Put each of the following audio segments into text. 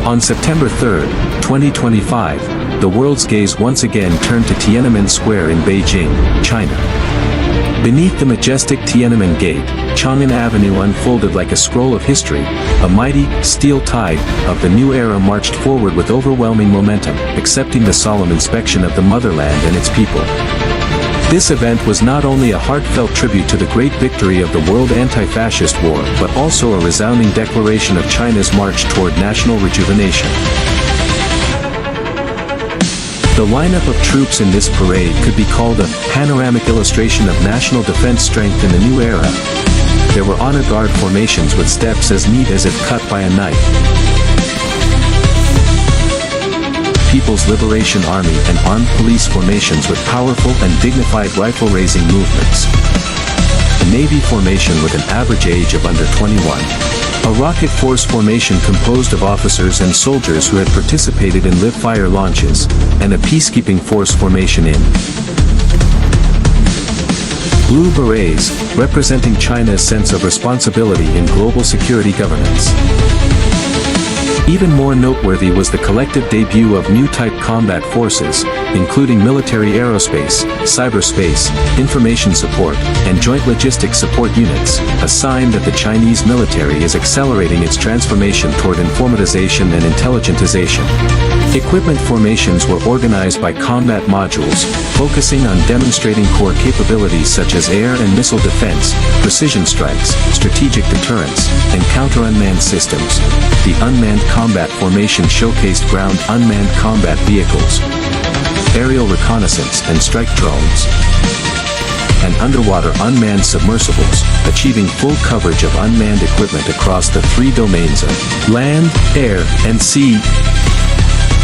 On September 3, 2025, the world's gaze once again turned to Tiananmen Square in Beijing, China. Beneath the majestic Tiananmen Gate, Chang'an Avenue unfolded like a scroll of history. A mighty, steel tide of the new era marched forward with overwhelming momentum, accepting the solemn inspection of the motherland and its people. This event was not only a heartfelt tribute to the great victory of the World Anti-Fascist War, but also a resounding declaration of China's march toward national rejuvenation. The lineup of troops in this parade could be called a panoramic illustration of national defense strength in the new era. There were honor guard formations with steps as neat as if cut by a knife. People's Liberation Army and armed police formations with powerful and dignified rifle-raising movements. A Navy formation with an average age of under 21. A rocket force formation composed of officers and soldiers who had participated in live-fire launches, and a peacekeeping force formation in Blue Berets, representing China's sense of responsibility in global security governance. Even more noteworthy was the collective debut of new type combat forces, including military aerospace, cyberspace, information support, and joint logistics support units, a sign that the Chinese military is accelerating its transformation toward informatization and intelligentization. Equipment formations were organized by combat modules, focusing on demonstrating core capabilities such as air and missile defense, precision strikes, strategic deterrence, and counter-unmanned systems. The unmanned combat formation showcased ground unmanned combat vehicles, aerial reconnaissance and strike drones, and underwater unmanned submersibles, achieving full coverage of unmanned equipment across the three domains of land, air, and sea.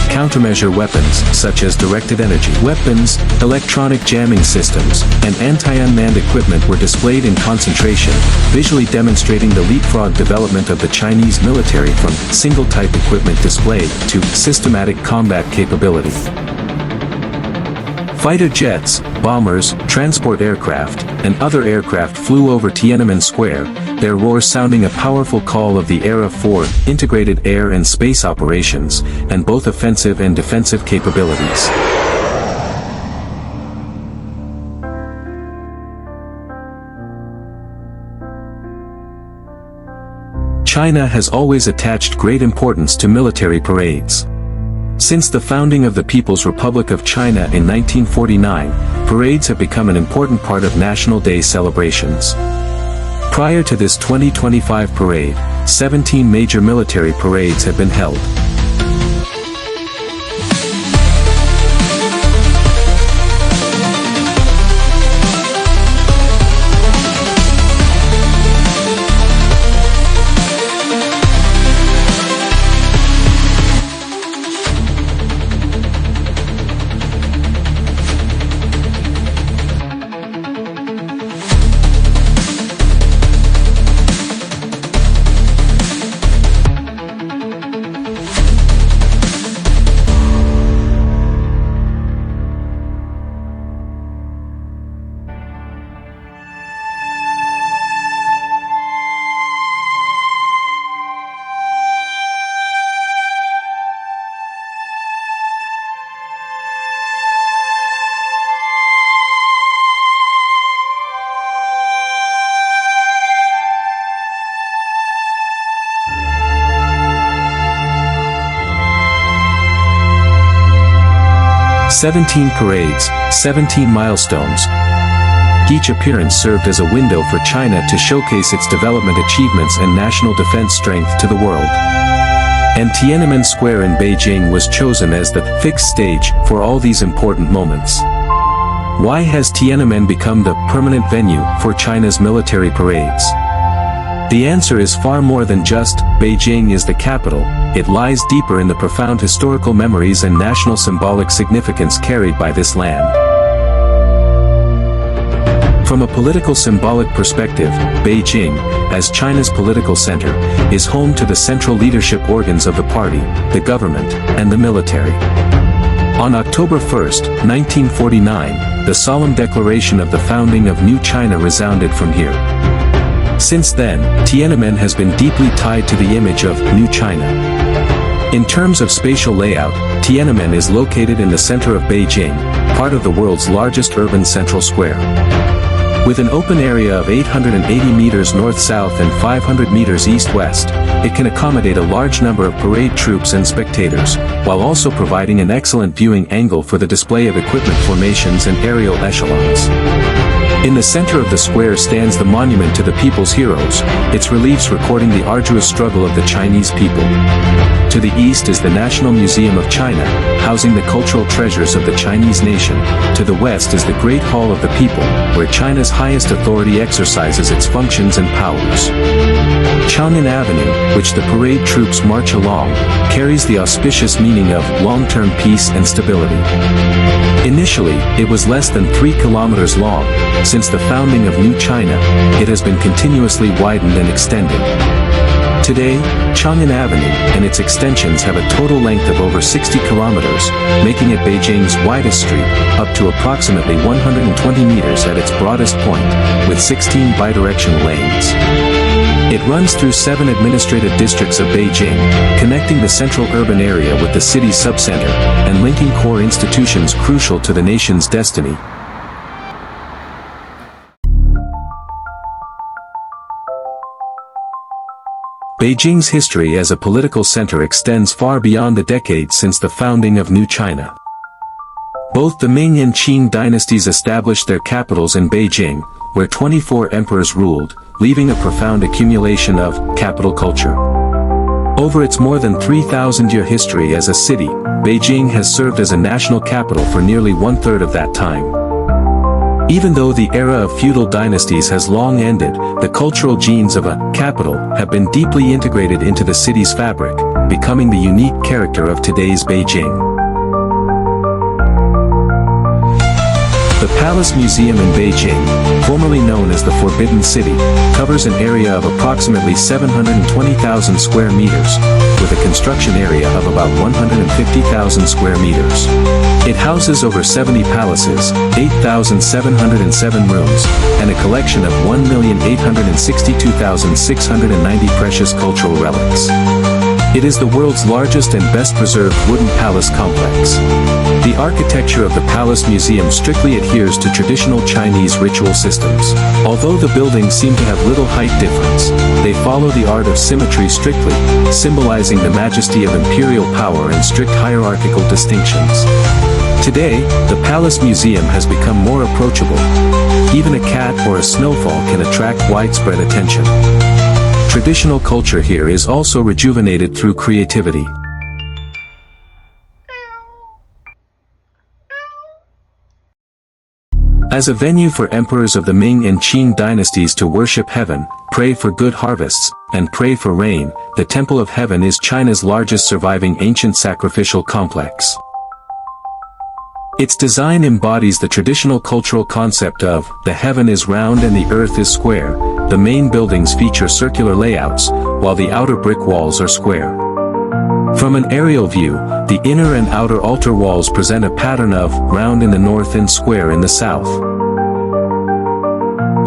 Countermeasure weapons, such as directed energy weapons, electronic jamming systems, and anti-unmanned equipment were displayed in concentration, visually demonstrating the leapfrog development of the Chinese military from single-type equipment display to systematic combat capability. Fighter jets, bombers, transport aircraft, and other aircraft flew over Tiananmen Square, their roars sounding a powerful call of the era for integrated air and space operations, and both offensive and defensive capabilities. China has always attached great importance to military parades. Since the founding of the People's Republic of China in 1949, parades have become an important part of National Day celebrations. Prior to this 2025 parade, 17 major military parades have been held. "17 parades, 17 milestones." Each appearance served as a window for China to showcase its development achievements and national defense strength to the world. And Tiananmen Square in Beijing was chosen as the fixed stage for all these important moments. Why has Tiananmen become the permanent venue for China's military parades? The answer is far more than just, Beijing is the capital. It lies deeper in the profound historical memories and national symbolic significance carried by this land. From a political symbolic perspective, Beijing, as China's political center, is home to the central leadership organs of the party, the government, and the military. On October 1, 1949, the solemn declaration of the founding of New China resounded from here. Since then, Tiananmen has been deeply tied to the image of New China. In terms of spatial layout, Tiananmen is located in the center of Beijing, part of the world's largest urban central square. With an open area of 880 meters north-south and 500 meters east-west, it can accommodate a large number of parade troops and spectators, while also providing an excellent viewing angle for the display of equipment formations and aerial echelons. In the center of the square stands the monument to the people's heroes, its reliefs recording the arduous struggle of the Chinese people. To the east is the National Museum of China, housing the cultural treasures of the Chinese nation. To the west is the Great Hall of the People, where China's highest authority exercises its functions and powers. Chang'an Avenue, which the parade troops march along, carries the auspicious meaning of long-term peace and stability. Initially, it was less than 3 kilometers long. Since the founding of New China, it has been continuously widened and extended. Today, Chang'an Avenue and its extensions have a total length of over 60 kilometers, making it Beijing's widest street, up to approximately 120 meters at its broadest point, with 16 bidirectional lanes. It runs through 7 administrative districts of Beijing, connecting the central urban area with the city's subcenter, and linking core institutions crucial to the nation's destiny. Beijing's history as a political center extends far beyond the decades since the founding of New China. Both the Ming and Qing dynasties established their capitals in Beijing, where 24 emperors ruled, leaving a profound accumulation of capital culture. Over its more than 3,000-year history as a city, Beijing has served as a national capital for nearly one-third of that time. Even though the era of feudal dynasties has long ended, the cultural genes of a capital have been deeply integrated into the city's fabric, becoming the unique character of today's Beijing. The Palace Museum in Beijing, formerly known as the Forbidden City, covers an area of approximately 720,000 square meters, with a construction area of about 150,000 square meters. It houses over 70 palaces, 8,707 rooms, and a collection of 1,862,690 precious cultural relics. It is the world's largest and best-preserved wooden palace complex. The architecture of the Palace Museum strictly adheres to traditional Chinese ritual systems. Although the buildings seem to have little height difference, they follow the art of symmetry strictly, symbolizing the majesty of imperial power and strict hierarchical distinctions. Today, the Palace Museum has become more approachable. Even a cat or a snowfall can attract widespread attention. Traditional culture here is also rejuvenated through creativity. As a venue for emperors of the Ming and Qing dynasties to worship heaven, pray for good harvests, and pray for rain, the Temple of Heaven is China's largest surviving ancient sacrificial complex. Its design embodies the traditional cultural concept of, the heaven is round and the earth is square. The main buildings feature circular layouts, while the outer brick walls are square. From an aerial view, the inner and outer altar walls present a pattern of round in the north and square in the south.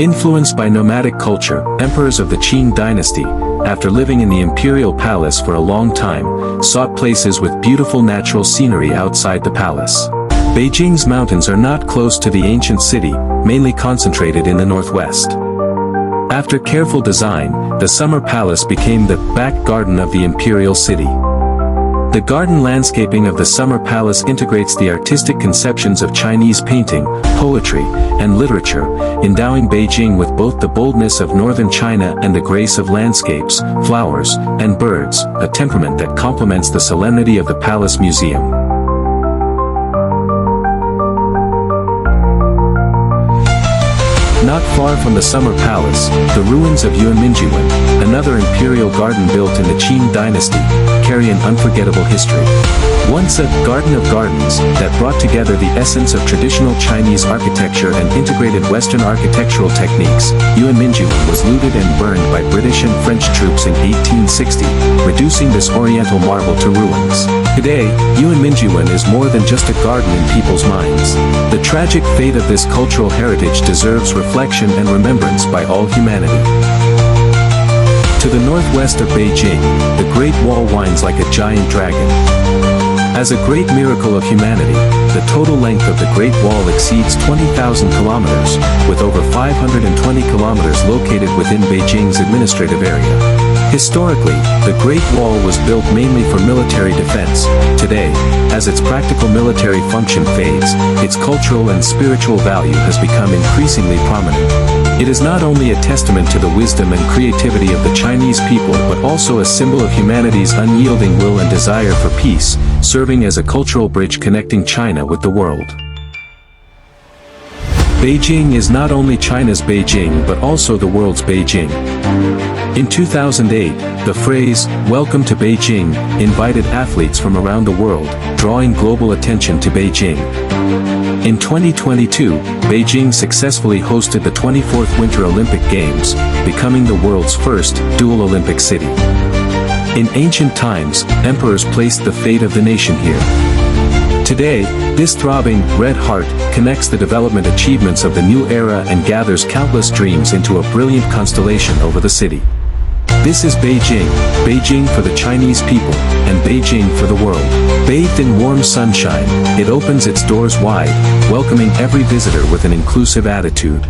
Influenced by nomadic culture, emperors of the Qing dynasty, after living in the imperial palace for a long time, sought places with beautiful natural scenery outside the palace. Beijing's mountains are not close to the ancient city, mainly concentrated in the northwest. After careful design, the summer palace became the back garden of the imperial city. The garden landscaping of the summer palace integrates the artistic conceptions of Chinese painting, poetry, and literature, endowing Beijing with both the boldness of northern China and the grace of landscapes, flowers, and birds, a temperament that complements the solemnity of the Palace Museum. Not far from the Summer Palace, the ruins of Yuanmingyuan, another imperial garden built in the Qing dynasty, carry an unforgettable history. Once a garden of gardens that brought together the essence of traditional Chinese architecture and integrated Western architectural techniques, Yuanmingyuan was looted and burned by British and French troops in 1860, reducing this oriental marvel to ruins. Today, Yuanmingyuan is more than just a garden in people's minds. The tragic fate of this cultural heritage deserves reflection and remembrance by all humanity. To the northwest of Beijing, the Great Wall winds like a giant dragon. As a great miracle of humanity, the total length of the Great Wall exceeds 20,000 kilometers, with over 520 kilometers located within Beijing's administrative area. Historically, the Great Wall was built mainly for military defense. Today, as its practical military function fades, its cultural and spiritual value has become increasingly prominent. It is not only a testament to the wisdom and creativity of the Chinese people but also a symbol of humanity's unyielding will and desire for peace, serving as a cultural bridge connecting China with the world. Beijing is not only China's Beijing but also the world's Beijing. In 2008, the phrase, "Welcome to Beijing," invited athletes from around the world, drawing global attention to Beijing. In 2022, Beijing successfully hosted the 24th Winter Olympic Games, becoming the world's first dual Olympic city. In ancient times, emperors placed the fate of the nation here. Today, this throbbing, red heart, connects the development achievements of the new era and gathers countless dreams into a brilliant constellation over the city. This is Beijing, Beijing for the Chinese people, and Beijing for the world. Bathed in warm sunshine, it opens its doors wide, welcoming every visitor with an inclusive attitude.